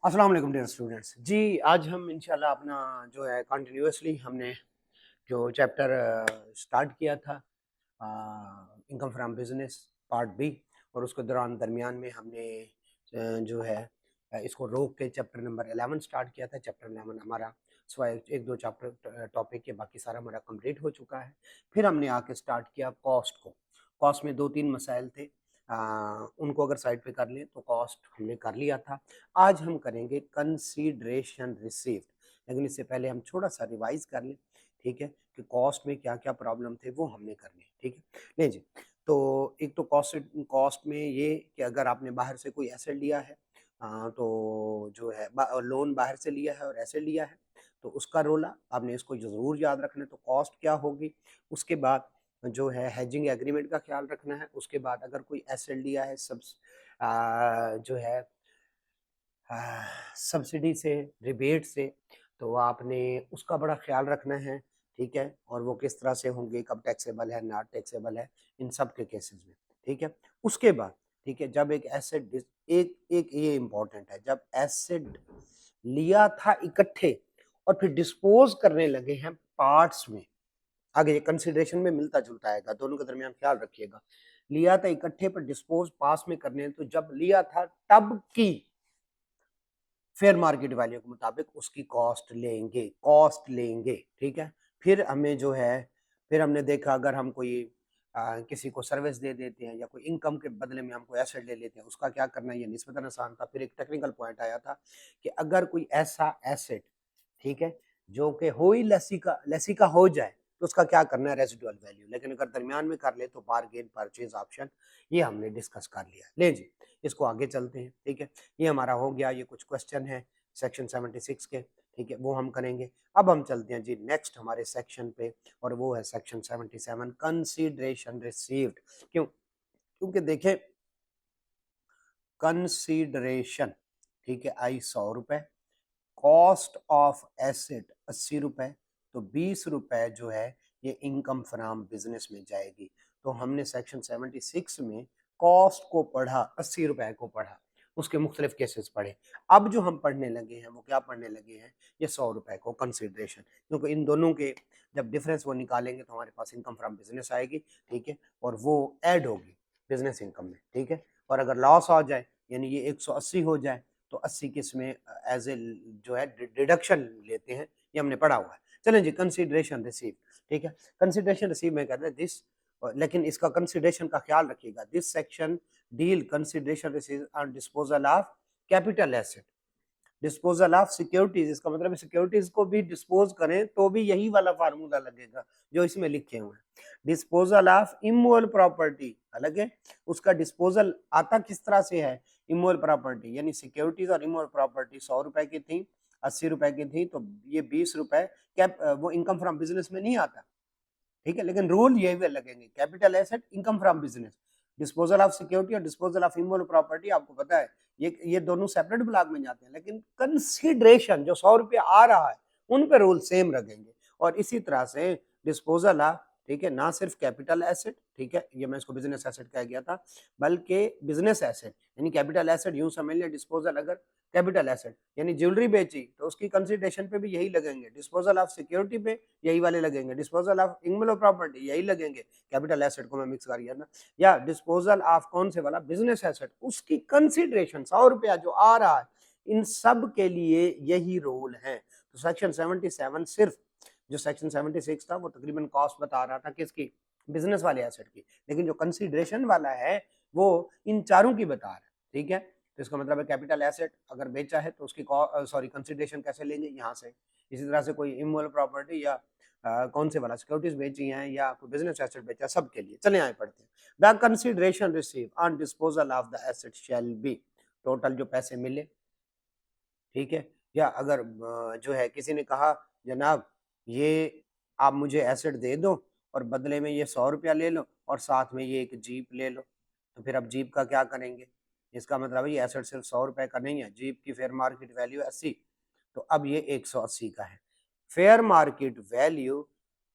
अस्सलाम वालेकुम dear students जी। आज हम इंशाल्लाह अपना जो है कंटिन्यूअसली हमने जो चैप्टर स्टार्ट किया था income from business part B, और उसके दौरान दरमियान में हमने जो है इसको रोक के चैप्टर नंबर 11 स्टार्ट किया था। चैप्टर 11 हमारा सिवाय एक दो चैप्टर टॉपिक के बाकी सारा हमारा कंप्लीट हो चुका है। फिर हमने आके स्टार्ट किया कॉस्ट को। कॉस्ट में दो तीन मसाइल थे, उनको अगर साइड पे कर लें तो कॉस्ट हमने कर लिया था। आज हम करेंगे कंसीडरेशन रिसीव्ड, लेकिन इससे पहले हम थोड़ा सा रिवाइज कर लें, ठीक है, कि कॉस्ट में क्या क्या प्रॉब्लम थे वो हमने करने, ठीक है। नहीं जी, तो एक तो कॉस्ट कॉस्ट में ये कि अगर आपने बाहर से कोई एसेट लिया है, तो जो है लोन बाहर से लिया है और एसेट लिया है, तो उसका रोला आपने इसको ज़रूर याद रखना है। तो कॉस्ट क्या होगी, उसके बाद जो है हेजिंग एग्रीमेंट का ख्याल रखना है, उसके बाद अगर कोई एसेट लिया है सब जो है सब्सिडी से, रिबेट से, तो आपने उसका बड़ा ख्याल रखना है, ठीक है। और वो किस तरह से होंगे, कब टैक्सेबल है, नॉट टैक्सेबल है, इन सब के केसेस में, ठीक है। उसके बाद ठीक है, जब एक एसेट एक एक ये इम्पोर्टेंट है, जब एसेट लिया था इकट्ठे और फिर डिस्पोज करने लगे हैं पार्ट्स में, आगे ये कंसिडरेशन में मिलता जुलता आएगा, दोनों के दरमियान ख्याल रखिएगा। लिया था इकट्ठे पर डिस्पोज पास में करने, तो जब लिया था तब की फेयर मार्केट वैल्यू के मुताबिक उसकी कॉस्ट लेंगे, ठीक है। फिर हमें जो है, फिर हमने देखा अगर हम कोई किसी को सर्विस दे देते हैं या कोई इनकम के बदले में हम कोई एसेट ले लेते हैं, उसका क्या करना है, ये निस्बतन आसान था। फिर एक टेक्निकल पॉइंट आया था कि अगर कोई ऐसा एसेट, ठीक है, जो कि हो ही लेसी का हो जाए, तो उसका क्या करना है, रेसिडुअल वैल्यू। लेकिन अगर दरमियान में कर ले तो बारगेन परचेज ऑप्शन, ये हमने डिस्कस कर लिया। ले जी, इसको आगे चलते हैं, ठीक है। ये हमारा हो गया, ये कुछ क्वेश्चन है सेक्शन 76 के, ठीक है, वो हम करेंगे। अब हम चलते हैं जी नेक्स्ट हमारे सेक्शन पे, और वो है सेक्शन 77 कंसीडरेशन रिसीव्ड। क्यों? क्योंकि देखें, कंसीडरेशन, ठीक है, आई 100 रुपए, कॉस्ट ऑफ एसेट 80 रुपए, तो 20 रुपए जो है ये इनकम फ्रॉम बिजनेस में जाएगी। तो हमने सेक्शन 76 में कॉस्ट को पढ़ा, 80 रुपए को पढ़ा, उसके मुख्तलिफ केसेस पढ़े। अब जो हम पढ़ने लगे हैं वो क्या पढ़ने लगे हैं, ये 100 रुपए को कंसिडरेशन, क्योंकि इन दोनों के जब डिफरेंस वो निकालेंगे तो हमारे पास इनकम फ्रॉम बिजनेस आएगी, ठीक है, और वो ऐड होगी बिजनेस इनकम में, ठीक है। और अगर लॉस आ जाए, यानी ये 180 हो जाए, तो 80 किस्में एज ए जो है डिडक्शन लेते हैं, ये हमने पढ़ा हुआ है। चलें जी, कंसिडरेशन रिसीव, ठीक है। कंसिडरेशन रिसीव में कहते हैं दिस, लेकिन इसका कंसिडरेशन का ख्याल रखिएगा, this section deal consideration receive on disposal of capital asset, disposal of securities, इसका मतलब है सिक्योरिटीज को भी डिस्पोज करें तो भी यही वाला फार्मूला लगेगा जो इसमें लिखे हुए हैं। डिस्पोजल ऑफ इमूवेबल प्रॉपर्टी अलग है, उसका डिस्पोजल आता किस तरह से है, इमूवेबल प्रॉपर्टी, यानी सिक्योरिटीज और इमूवेबल प्रॉपर्टी 100 रुपए की थी, 80 रुपए की थी, तो ये 20 रुपए कैप वो इनकम फ्रॉम बिजनेस में नहीं आता, ठीक है। लेकिन रूल ये भी लगेंगे, capital asset income from business, disposal of security और डिस्पोजल ऑफ इमूवेबल प्रॉपर्टी, आपको पता है ये दोनों सेपरेट ब्लॉक में जाते हैं, लेकिन कंसीडरेशन जो 100 रुपये आ रहा है उन पे रूल सेम रखेंगे। और इसी तरह से डिस्पोजल ऑफ, ठीक है, ना सिर्फ कैपिटल एसेट, ठीक है, ये मैं इसको बिजनेस एसेट कह गया था, बल्कि बिजनेस एसेट यानी कैपिटल एसेट यूं समझ लिया, डिस्पोजल अगर कैपिटल एसेट यानी ज्वेलरी बेची तो उसकी कंसिडरेशन पे भी यही लगेंगे, डिस्पोजल ऑफ सिक्योरिटी पे यही वाले लगेंगे, डिस्पोजल ऑफ इमूवेबल प्रॉपर्टी यही लगेंगे, कैपिटल एसेट को मैं मिक्स कर गया ना, या डिस्पोजल ऑफ कौन से वाला, बिजनेस एसेट, उसकी कंसिडरेशन 100 रुपया जो आ रहा है, इन सब के लिए यही रूल है। तो सेक्शन 77 सिर्फ, जो सेक्शन 76 था वो तकरीबन कॉस्ट बता रहा था किसकी, बिजनेस वाले एसेट की, लेकिन जो कंसिडरेशन वाला है वो इन चारों की बता रहा है, ठीक है। तो इसका मतलब है कैपिटल एसेट अगर बेचा है तो उसकी कंसिडरेशन कैसे लेंगे, यहाँ से। इसी तरह से कोई इमूवेबल प्रॉपर्टी या कौन से वाला सिक्योरिटीज बेची हैं या कोई बिजनेस एसेट बेचा, सब के लिए। चले आए पढ़ते हैं, the consideration receive on disposal of the asset shall be, total जो पैसे मिले, ठीक है। या अगर जो है किसी ने कहा जनाब ये आप मुझे एसेट दे दो और बदले में ये 100 रुपया ले लो और साथ में ये एक जीप ले लो, तो फिर अब जीप का क्या करेंगे, इसका मतलब है ये एसेट सिर्फ 100 रुपए का नहीं है, जीप की फेयर मार्केट वैल्यू 80, तो अब ये 180 का है। फेयर मार्केट वैल्यू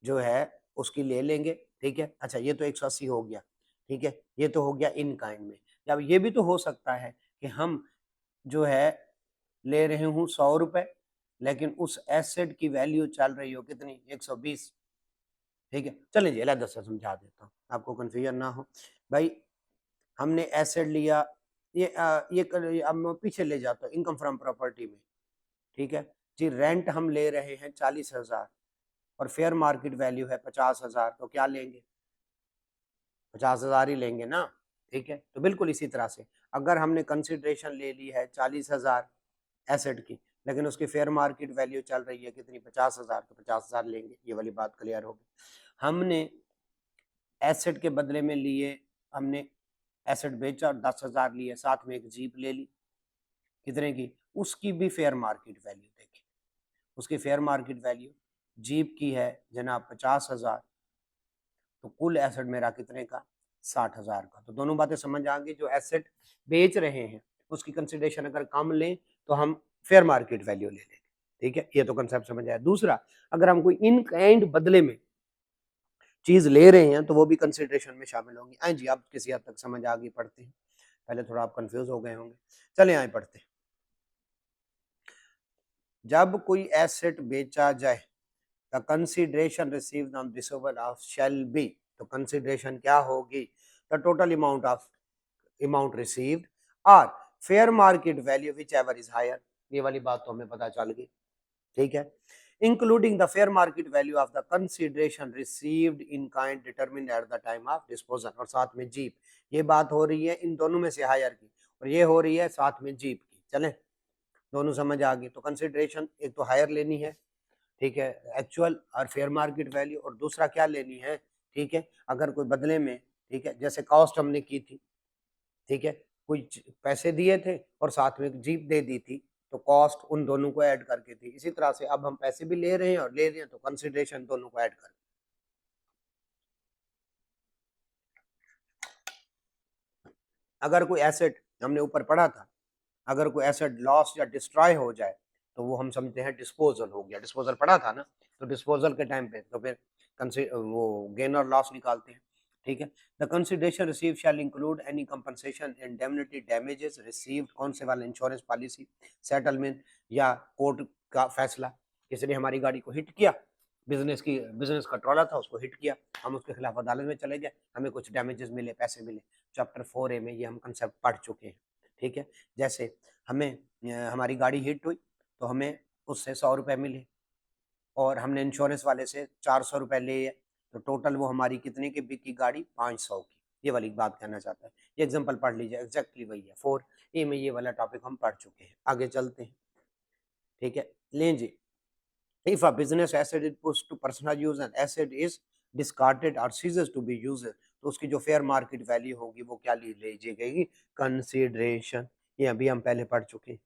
जो है उसकी ले लेंगे, ठीक है। अच्छा, ये तो 180 हो गया, ठीक है, ये तो हो गया इन काइंड में। अब ये भी तो हो सकता है कि हम जो है ले रहे हूँ 100 रुपए, लेकिन उस एसेट की वैल्यू चल रही हो कितनी, 120। ठीक है, चलिए जी अलग से समझा देता हूँ, आपको कंफ्यूजन ना हो। भाई हमने एसेट लिया, अब मैं पीछे ले जाता हूँ इनकम फ्रॉम प्रॉपर्टी में। ठीक है जी, रेंट हम ले रहे हैं 40,000 और फेयर मार्केट वैल्यू है 50,000, तो क्या लेंगे, 50,000 ही लेंगे ना। ठीक है, तो बिल्कुल इसी तरह से अगर हमने कंसिडरेशन ले ली है 40,000 एसेट की, लेकिन उसकी फेयर मार्केट वैल्यू चल रही है कितनी, 50,000, तो 50,000 लेंगे। ये वाली बात क्लियर होगी। हमने एसेट के बदले में लिए, हमने एसेट बेचा और 10,000 लिए, साथ में एक जीप ले ली, कितने की, उसकी भी फेयर मार्केट वैल्यू देखी, उसकी फेयर मार्केट वैल्यू जीप की है जनाब 50,000, तो कुल एसेट मेरा कितने का, 60,000 का। तो दोनों बातें समझ आ गई, जो एसेट बेच रहे हैं उसकी कंसिडरेशन अगर कम लें तो हम फेयर मार्केट वैल्यू ले लेंगे। ठीक है, ये तो कंसेप्ट समझ आया। दूसरा, अगर हम कोई इन काइंड बदले में चीज ले रहे हैं तो वो भी कंसिडरेशन में शामिल होंगी। आए जी, आप किसी हद तक समझ आ गई, पढ़ते हैं। पहले थोड़ा आप कंफ्यूज हो गए होंगे, चले आए पढ़ते हैं। जब कोई एसेट बेचा जाए, the consideration received on disposal of shall be, तो कंसिडरेशन क्या होगी, द टोटल अमाउंट रिसीव्ड और fair market value whichever is higher. ये वाली बात तो हमें पता चल गई। ठीक है, including the fair market value of the consideration received in kind determined eight the time of disposal, और साथ में जीप। ये बात हो रही है इन दोनों में से हायर की, और ये हो रही है साथ में जीप की। चलें, दोनों समझ आ गई। तो कंसिडरेशन एक तो हायर लेनी है, ठीक है, एक्चुअल और फेयर मार्केट वैल्यू, और दूसरा क्या लेनी है, ठीक है, अगर कोई बदले में, ठीक है, जैसे कॉस्ट हमने की थी, ठीक है, कुछ पैसे दिए थे और साथ में एक जीप दे दी थी, तो कॉस्ट उन दोनों को ऐड करके थी। इसी तरह से अब हम पैसे भी ले रहे हैं और ले रहे हैं, तो कंसिडरेशन दोनों को ऐड कर। अगर कोई एसेट, हमने ऊपर पढ़ा था, अगर कोई एसेट लॉस या डिस्ट्रॉय हो जाए तो वो हम समझते हैं डिस्पोजल हो गया। डिस्पोजल पढ़ा था ना, तो डिस्पोजल के टाइम पे तो फिर वो गेन और लॉस निकालते हैं। ठीक है, the consideration receive shall include any compensation indemnity damages received, कौन से वाले, इंश्योरेंस पॉलिसी, सेटलमेंट या कोर्ट का फैसला। किसी ने हमारी गाड़ी को हिट किया, बिजनेस का ट्रॉला था, उसको हिट किया, हम उसके खिलाफ अदालत में चले गए, हमें कुछ डैमेजेस मिले, पैसे मिले। चैप्टर 4A में ये हम कंसेप्ट पढ़ चुके हैं। ठीक है, जैसे हमें हमारी गाड़ी हिट हुई तो हमें उससे 100 रुपये मिले, और हमने इंश्योरेंस वाले से 400 रुपये लिए, तो टोटल वो हमारी कितने की बिकी गाड़ी, 500 की। ये वाली बात कहना चाहता है। ये एग्जांपल पढ़ लीजिए, एग्जैक्टली वही है। 4A में ये वाला टॉपिक हम पढ़ चुके हैं। आगे चलते हैं। ठीक है, लें जी, if a business asset is put to personal use and asset is discarded और सीजेस टू बी यूज, तो उसकी जो फेयर मार्केट वैल्यू होगी वो क्या लीजिए गई, कंसीडरेशन। ये अभी हम पहले पढ़ चुके हैं।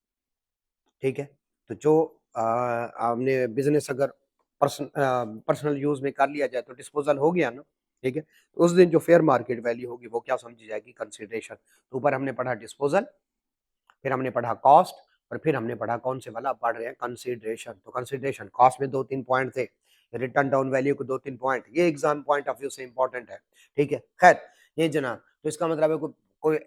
ठीक है, तो जो आपने बिजनेस अगर पर्सनल यूज में कर लिया जाए तो डिस्पोजल हो गया ना। ठीक है, तो उस दिन जो फेयर मार्केट वैल्यू होगी वो क्या समझी जाएगी, कंसीडरेशन। तो ऊपर हमने पढ़ा डिस्पोजल, फिर हमने पढ़ा कॉस्ट, और फिर हमने पढ़ा कौन से वाला पढ़ रहे हैं, कंसीडरेशन। तो कंसीडरेशन कॉस्ट में 2-3 पॉइंट थे, रिटर्न डाउन वैल्यू को 2-3 पॉइंट, ये एग्जाम पॉइंट ऑफ व्यू से इंपॉर्टेंट है। ठीक है, खैर ये जनाब, तो इसका मतलब है कोई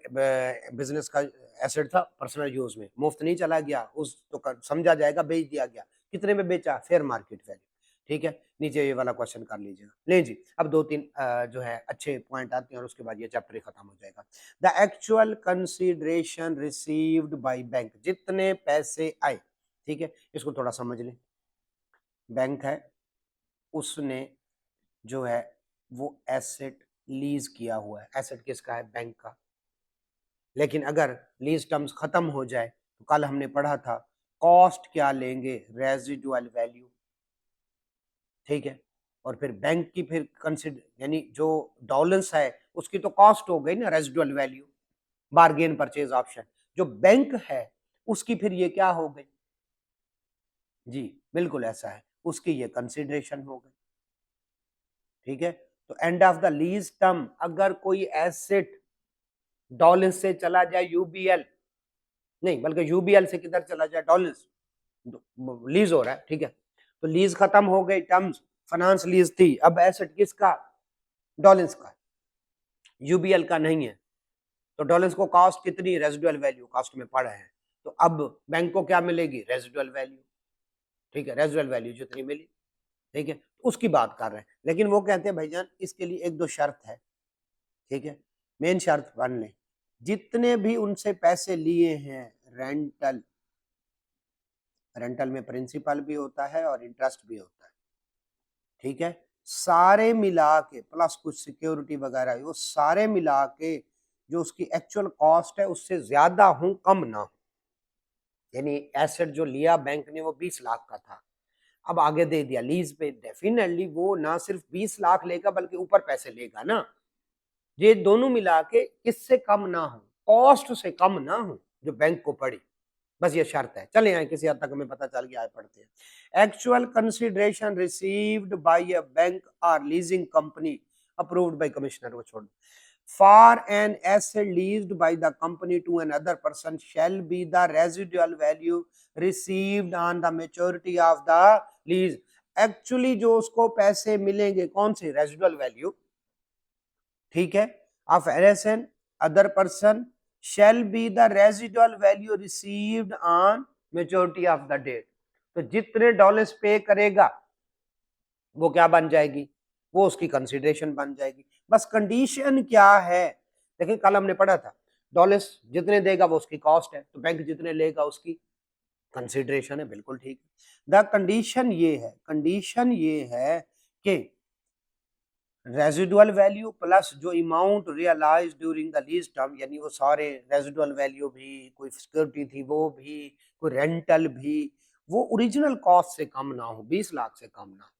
बिजनेस का एसेट था पर्सनल यूज में, मुफ्त नहीं चला गया, उस तो समझा जाएगा बेच दिया गया। कितने में बेचा, फेयर मार्केट वैल्यू। ठीक है, नीचे ये वाला क्वेश्चन कर लीजिएगा। ले जी, अब 2-3 जो है अच्छे पॉइंट आते हैं और उसके बाद ये चैप्टर ही खत्म हो जाएगा। The actual consideration received by bank, जितने पैसे आए। ठीक है, इसको थोड़ा समझ लें। बैंक है, उसने जो है वो एसेट लीज किया हुआ है। एसेट किसका है, बैंक का। लेकिन अगर लीज टर्म्स खत्म हो जाए तो कल हमने पढ़ा था कॉस्ट क्या लेंगे, रेजिडुअल वैल्यू। ठीक है, और फिर बैंक की फिर कंसिडर यानी जो डॉलेंस है उसकी तो कॉस्ट हो गई ना, residual value, bargain purchase option. जो बैंक है उसकी फिर ये क्या हो गई, जी बिल्कुल ऐसा है, उसकी ये कंसिडरेशन हो गई। ठीक है, तो end of the lease term, अगर कोई एसेट डॉलेंस से चला जाए यूबीएल, नहीं बल्कि यूबीएल से किधर चला जाए, डॉलेंस, लीज हो रहा है। ठीक है, तो लीज खत्म हो गई, टर्म्स फाइनेंस लीज थी, अब एसेट किसका, डॉलेंस का, यूबीएल का नहीं है। तो डॉलेंस को कॉस्ट कितनी, रेजिडुअल वैल्यू कॉस्ट में पढ़े हैं, तो अब बैंक को क्या मिलेगी, रेजिडुअल वैल्यू, ठीक है, रेजिडुअल वैल्यू जितनी मिली, ठीक है, उसकी बात कर रहे हैं। लेकिन वो कहते हैं भाईजान इसके लिए एक दो शर्त है, ठीक है, मेन शर्त पढ़ लें, जितने भी उनसे पैसे लिए हैं रेंटल, रेंटल में प्रिंसिपल भी होता है और इंटरेस्ट भी होता है, ठीक है, सारे मिला के प्लस कुछ सिक्योरिटी वगैरह, वो सारे मिला के जो उसकी एक्चुअल कॉस्ट है उससे ज्यादा हो कम ना हो। यानी एसेट जो लिया बैंक ने वो 20 लाख का था, अब आगे दे दिया लीज पे, डेफिनेटली वो ना सिर्फ 20 लाख लेगा बल्कि ऊपर पैसे लेगा ना। ये दोनों मिला के किससे कम ना हो, कॉस्ट से कम ना हो जो बैंक को पड़ी, बस ये शर्त है। चले आए किसी हद तक हमें पता चल गया है, पढ़ते हैं। Actual consideration received by a bank और leasing company approved by commissioner, वो छोड़, for an asset leased by the company to N other person shall be the residual value received on the maturity of the lease. Actually जो उसको पैसे मिलेंगे कौन से, residual value, ठीक है, of an other person shall be the residual value received on maturity of the date। तो जितने डॉलर्स पे करेगा वो क्या बन जाएगी, वो उसकी कंसिडरेशन बन जाएगी। बस कंडीशन क्या है, देखिए कल हमने पढ़ा था डॉलर्स जितने देगा वो उसकी कॉस्ट है, तो बैंक जितने लेगा उसकी कंसिडरेशन है, बिल्कुल ठीक है। द कंडीशन ये है कि रेजिडुअल वैल्यू प्लस जो amount realise during the lease term, यानी वो सारे रेजिडुअल वैल्यू भी, कोई सिक्योरिटी थी वो भी, कोई रेंटल भी, वो ओरिजिनल कॉस्ट से कम ना हो, 20 लाख से कम ना हो।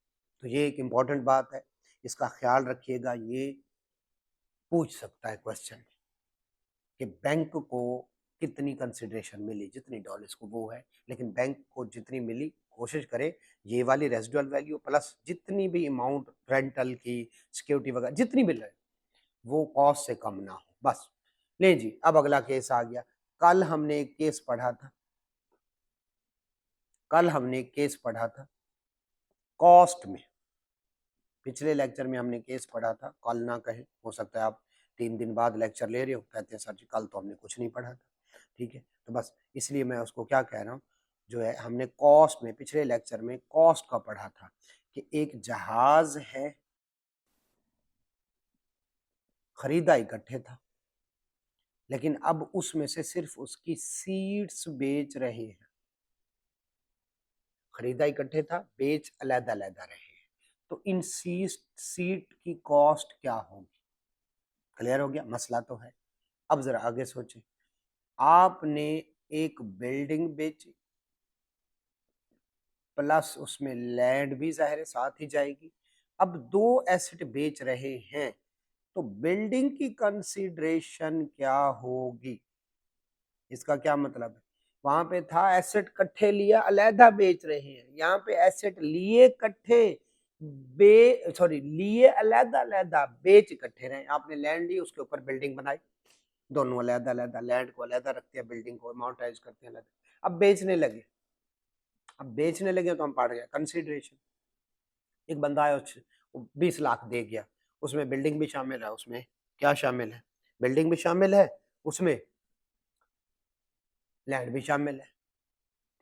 तो ये एक इम्पॉर्टेंट बात है, इसका ख्याल रखिएगा, ये पूछ सकता है क्वेश्चन कि बैंक को कितनी कंसिडरेशन मिली, जितनी डॉलर्स को वो है, लेकिन बैंक को जितनी मिली कोशिश करे ये वाली रेजिडुअल वैल्यू प्लस जितनी भी अमाउंट रेंटल की, सिक्योरिटी वगैरह जितनी भी लगे वो कॉस्ट से कम ना हो, बस। ले जी, अब अगला केस आ गया। कल हमने एक केस पढ़ा था, कॉस्ट में, पिछले लेक्चर में हमने केस पढ़ा था, कल ना कहें, हो सकता है आप 3 दिन बाद लेक्चर ले रहे हो, कहते हैं सर जी कल तो हमने कुछ नहीं पढ़ा था, ठीक है, तो बस इसलिए मैं उसको क्या कह रहा हूँ, जो है हमने कॉस्ट में पिछले लेक्चर में कॉस्ट का पढ़ा था कि एक जहाज है, खरीदा इकट्ठे था, लेकिन अब उसमें से सिर्फ उसकी सीट्स बेच रहे हैं, खरीदा इकट्ठे था, बेच अलग अलग रहे हैं, तो इन सीट की कॉस्ट क्या होगी। क्लियर हो गया, मसला तो है। अब जरा आगे सोचें, आपने एक बिल्डिंग बेची प्लस उसमें लैंड भी जाहिर है साथ ही जाएगी, अब 2 एसेट बेच रहे हैं, तो बिल्डिंग की कंसीडरेशन क्या होगी, इसका क्या मतलब है, वहां पे था एसेट कट्ठे लिया अलहदा बेच रहे हैं, यहाँ पे एसेट लिए कट्ठे लिए अलहदा अलहदा बेच इकट्ठे रहे, आपने लैंड ली उसके ऊपर बिल्डिंग बनाई, दोनों अलहदा अलहदा, लैंड को अलहदा रखते हैं, बिल्डिंग को अमाउंटाइज करते हैं अलहदा, अब बेचने लगे तो हम पढ़ गए कंसीडरेशन। एक बंदा आया 20 लाख दे गया, उसमें बिल्डिंग भी शामिल है, उसमें क्या शामिल है, बिल्डिंग भी शामिल है, उसमें लैंड भी शामिल है,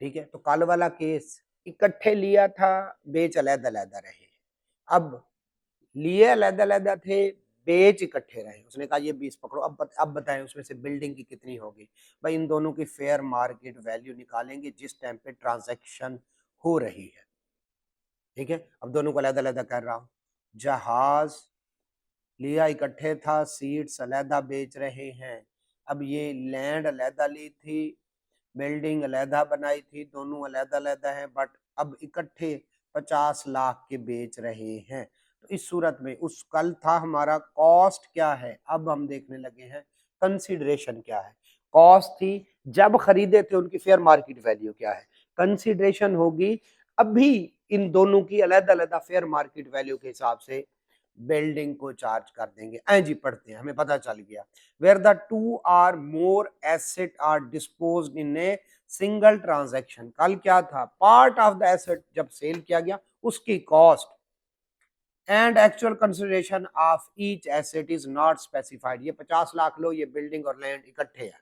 ठीक है। तो कल वाला केस इकट्ठे लिया था, बेच अलहदा अलहदा रहे, अब लिए अलहदा अलहदा थे, बेच इकट्ठे रहे, उसने कहा ये 20 पकड़ो, अब बताएं उसमें से बिल्डिंग की कितनी होगी। भाई इन दोनों की फेयर मार्केट वैल्यू निकालेंगे जिस टाइम पे ट्रांजैक्शन हो रही है, ठीक है। अब दोनों को अलहदा अलहदा कर रहा हूँ, जहाज लिया इकट्ठे था, सीट्स अलहदा बेच रहे हैं, अब ये लैंड अलहदा ली थी, बिल्डिंग अलहदा बनाई थी, दोनों अलहदा अलहदा हैं, बट अब इकट्ठे 50 लाख के बेच रहे हैं। तो इस सूरत में उस कल था हमारा कॉस्ट क्या है, अब हम देखने लगे हैं कंसिडरेशन क्या है। कॉस्ट थी जब खरीदे थे उनकी फेयर मार्केट वैल्यू क्या है, कंसिडरेशन होगी अभी इन दोनों की अलहदा अलहदा फेयर मार्केट वैल्यू के हिसाब से बिल्डिंग को चार्ज कर देंगे। ऐ जी पढ़ते हैं, हमें पता चल गया, where the 2 or more asset are disposed in a single transaction. कल क्या था, पार्ट ऑफ द एसेट जब सेल किया गया उसकी cost and actual consideration of each asset is not specified. ये 50 लाख लो, ये बिल्डिंग और लैंड इकट्ठे है,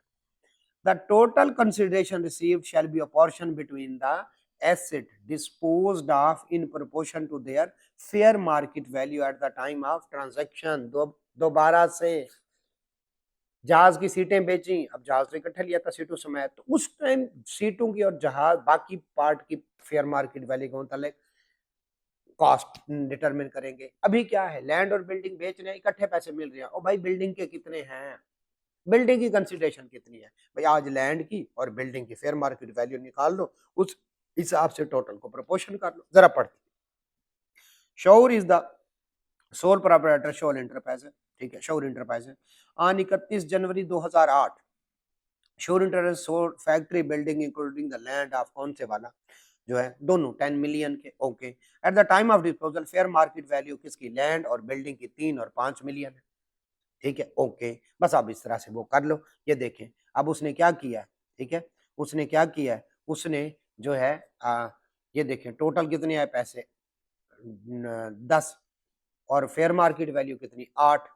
The total consideration received shall be apportioned between the asset disposed of in proportion to their fair market value at the time of transaction। दोबारा से जहाज की सीटें बेची, अब जहाज तो इकट्ठा लिया था सीटों समेत, तो उस टाइम सीटों की और जहाज बाकी पार्ट की फेयर मार्केट वैल्यू के मुताबिक कॉस्ट डिटरमिन करेंगे। अभी क्या है, लैंड और बिल्डिंग बेच रहे हैं, इकट्ठे पैसे मिल रहे हैं, और भाई बिल्डिंग के कितने हैं, बिल्डिंग की कंसिडरेशन कितनी है, भाई आज लैंड की और बिल्डिंग की फेयर मार्केट वैल्यू निकाल लो, उस हिसाब से टोटल को प्रोपोर्शन कर लो। जरा पढ़ते, शौर is the sole proprietor sole enterprise है, ठीक है, शौर इंटरप्राइज है। On 31 January 2008 Shore enterprise sold factory building including the land of, कौन से वाला जो है, दोनों 10 मिलियन के, okay. At the time of disposal fair market value किसकी, लैंड और बिल्डिंग की 3 और 5 मिलियन है, ठीक है, ओके। बस आप इस तरह से वो कर लो। ये देखें अब उसने क्या किया, ठीक है, उसने क्या किया है, उसने जो है ये देखें टोटल कितने आए पैसे 10, और फेयर मार्केट वैल्यू कितनी 8,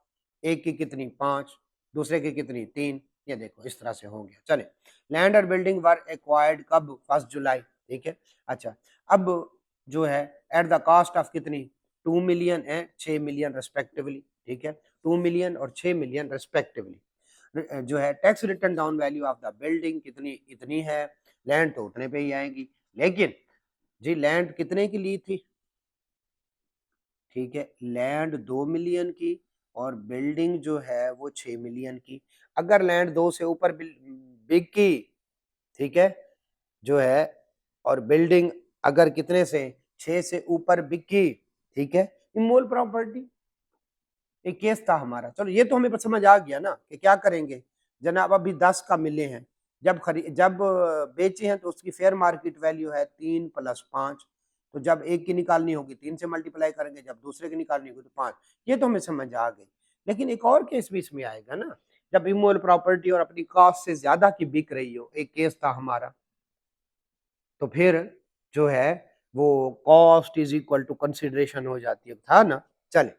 एक की कितनी 5, दूसरे की कितनी 3, ये देखो इस तरह से हो गया। चले, लैंड और बिल्डिंग वर एक्वायर्ड कब, 1 जुलाई, ठीक है। अच्छा, अब जो है एट द कॉस्ट ऑफ कितनी 2 मिलियन एंड 6 मिलियन रेस्पेक्टिवली, ठीक है, 2 मिलियन और 6 मिलियन रेस्पेक्टिवली। जो है tax return down value of the building कितनी, इतनी है, लैंड तो उतने पे ही आएगी, लेकिन जी लैंड कितने की ली थी, ठीक है, लैंड 2 मिलियन की और बिल्डिंग जो है वो 6 मिलियन की। अगर लैंड 2 से ऊपर बिकी, ठीक है, जो है, और बिल्डिंग अगर कितने से 6 से ऊपर बिकी, ठीक है, इमोल प्रॉपर्टी। एक केस था हमारा, चलो ये तो हमें समझ आ गया ना कि क्या करेंगे जनाब। अभी 10 का मिले हैं, जब बेचे हैं तो उसकी फेयर मार्केट वैल्यू है 3 + 5, तो जब एक की निकालनी होगी 3 से मल्टीप्लाई करेंगे, जब दूसरे की निकालनी होगी तो 5। ये तो हमें समझ आ गई, लेकिन एक और केस भी इसमें आएगा ना, जब इमोल प्रॉपर्टी और अपनी कॉस्ट से ज्यादा की बिक रही हो, एक केस था हमारा, तो फिर जो है वो cost is equal to consideration हो जाती है, था ना। चले,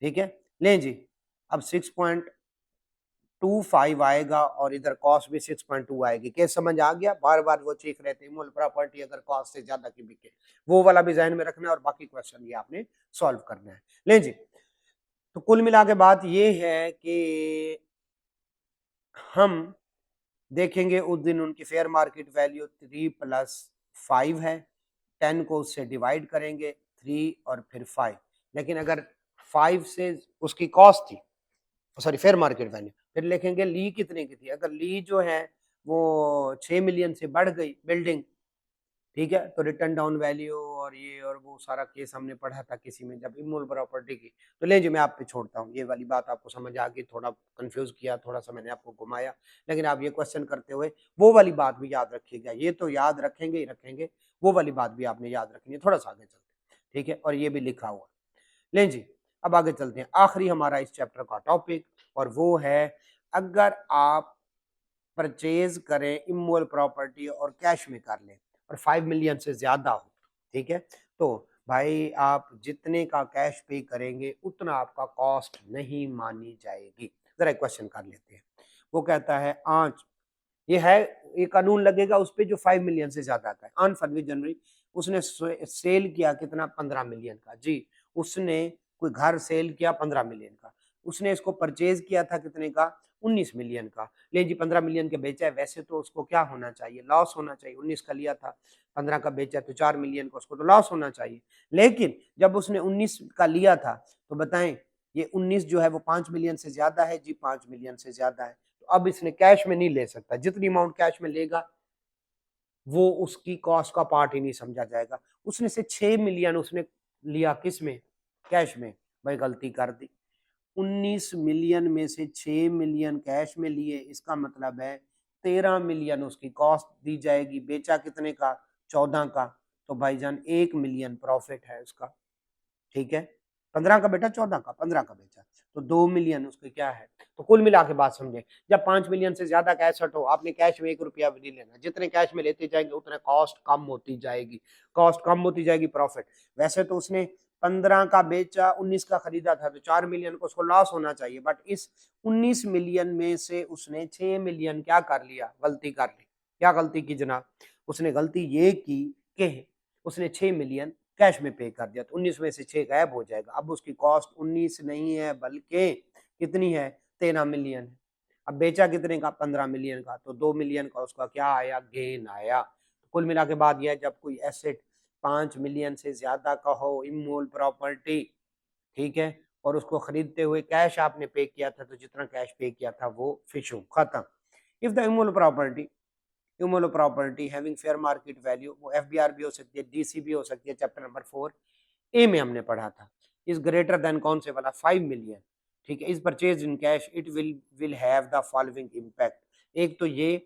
ठीक है, लें जी, अब 6.25 आएगा और इधर कॉस्ट भी 6.2 आएगी। केस समझ आ गया, बार बार वो चीख रहे थे मूल प्रॉपर्टी अगर कॉस्ट से ज्यादा की बिके, वो वाला भी ध्यान में रखना है और बाकी क्वेश्चन ये आपने सॉल्व करना है। लें जी, तो कुल मिला के बात ये है कि हम देखेंगे उस दिन उनकी फेयर मार्केट वैल्यू 3 + 5 है, 10 को उससे डिवाइड करेंगे 3 और फिर 5, लेकिन अगर 5 से उसकी कॉस्ट थी, सॉरी फेयर मार्केट वैल्यू, फिर लिखेंगे ली कितने की थी, अगर ली जो है वो 6 मिलियन से बढ़ गई बिल्डिंग, ठीक है, तो रिटर्न डाउन वैल्यू और ये और वो सारा केस हमने पढ़ा था किसी में जब इमोल प्रॉपर्टी की। तो ले जी मैं आप पे छोड़ता हूँ, ये वाली बात आपको समझ आ गई, थोड़ा कंफ्यूज किया, थोड़ा सा मैंने आपको घुमाया, लेकिन आप ये क्वेश्चन करते हुए वो वाली बात भी याद रखिएगा, ये तो याद रखेंगे ही रखेंगे, वो वाली बात भी आपने याद रखनी है। थोड़ा सा आगे चलते हैं, ठीक है, और ये भी लिखा हुआ। लें जी, अब आगे चलते हैं, आखिरी हमारा इस चैप्टर का टॉपिक, और वो है अगर आप परचेज करें इमोल प्रॉपर्टी और कैश में कर लें और 5 मिलियन से ज्यादा हो, ठीक है, तो भाई आप जितने का कैश पे करेंगे उतना आपका कॉस्ट नहीं मानी जाएगी। जरा क्वेश्चन कर लेते हैं, वो कहता है आंच, ये है, ये कानून लगेगा उस पे जो 5 मिलियन से ज्यादा का है। ऑन फरवरी जनवरी उसने सेल किया कितना 15 मिलियन का, जी उसने कोई घर सेल किया 15 मिलियन का, उसने इसको परचेज किया था कितने का 19 मिलियन का, ले जी 15 मिलियन के बेचा है, वैसे तो उसको क्या होना चाहिए, लॉस होना चाहिए, 19 का लिया था 15 का बेचा तो 4 मिलियन का, उसको तो लॉस होना चाहिए। लेकिन जब उसने 19 का लिया था तो बताएं ये 19 जो है वो 5 मिलियन से ज्यादा है, जी 5 मिलियन से ज्यादा है, तो अब इसने कैश में नहीं ले सकता, जितनी अमाउंट कैश में लेगा वो उसकी कॉस्ट का पार्ट ही नहीं समझा जाएगा। उसने से 6 मिलियन उसने लिया किस में, कैश में, भाई गलती कर दी, 19 मिलियन में से 6 मिलियन कैश में लिए, इसका मतलब है 13 मिलियन उसकी कॉस्ट दी जाएगी, बेचा कितने का 14 का, तो भाईजान 1 मिलियन प्रॉफिट है उसका, ठीक है, 15 का बेटा 14 का, 15 का बेचा तो 2 मिलियन उसके क्या है। तो कुल मिला के बात समझे, जब 5 मिलियन से ज्यादा कैश हटो, आपने कैश में 1 रुपया भी नहीं लेना, जितने कैश में लेते जाएंगे उतने कॉस्ट कम होती जाएगी, कॉस्ट कम होती जाएगी, प्रॉफिट। वैसे तो उसने 15 का बेचा, 19 का खरीदा था, तो 4 मिलियन को उसको लॉस होना चाहिए, बट इस 19 मिलियन में से उसने 6 मिलियन क्या कर लिया, गलती कर ली। क्या गलती की जनाब? उसने गलती ये की कि उसने 6 मिलियन कैश में पे कर दिया, तो 19 में से 6 गायब हो जाएगा। अब उसकी कॉस्ट 19 नहीं है बल्कि कितनी है, 13 मिलियन है। अब बेचा कितने का, 15 मिलियन का, तो 2 मिलियन का उसका क्या आया, गेन आया। कुल मिला के बाद यह, जब कोई एसेट 5 मिलियन से ज्यादा का हो, इमूवेबल प्रॉपर्टी, ठीक है, और उसको खरीदते हुए कैश आपने पे किया था, तो जितना कैश पे किया था वो फिशू खत्म। If the immovable property having fair market value, वो एफबीआर भी हो सकती है, डीसी भी हो सकती है, चैप्टर नंबर 4 ए में हमने पढ़ा था। इज ग्रेटर देन कौन से वाला, 5 मिलियन, ठीक है। Is purchase in cash, it will have the following impact. एक तो ये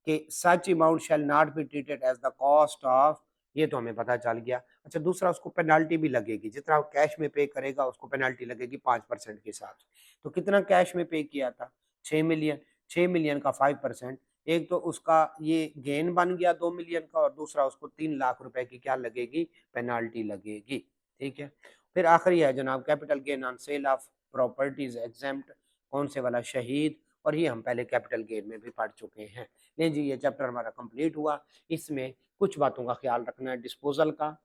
कि such amount shall not be treated as the cost of, ये तो हमें पता चल गया। अच्छा, दूसरा उसको पेनाल्टी भी लगेगी, जितना वो कैश में पे करेगा उसको पेनाल्टी लगेगी 5% के हिसाब से। तो कितना कैश में पे किया था, 6 मिलियन, 6 मिलियन का 5%, एक तो उसका ये गेन बन गया 2 मिलियन का, और दूसरा उसको 3 लाख रुपए की क्या लगेगी, पेनाल्टी लगेगी, ठीक है। फिर आखिरी है जनाब, capital gain on sale of properties exempt, कौन से वाला, शहीद, और ये हम पहले कैपिटल गेन में भी पढ़ चुके हैं। नहीं जी, ये चैप्टर हमारा कंप्लीट हुआ। इसमें कुछ बातों का ख्याल रखना है, डिस्पोजल का,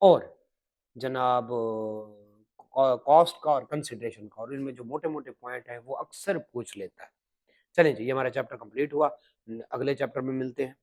और जनाब कॉस्ट का और कंसिडरेशन का, और इनमें जो मोटे मोटे पॉइंट हैं वो अक्सर पूछ लेता है। चलें जी, ये हमारा चैप्टर कंप्लीट हुआ। अगले चैप्टर में मिलते हैं।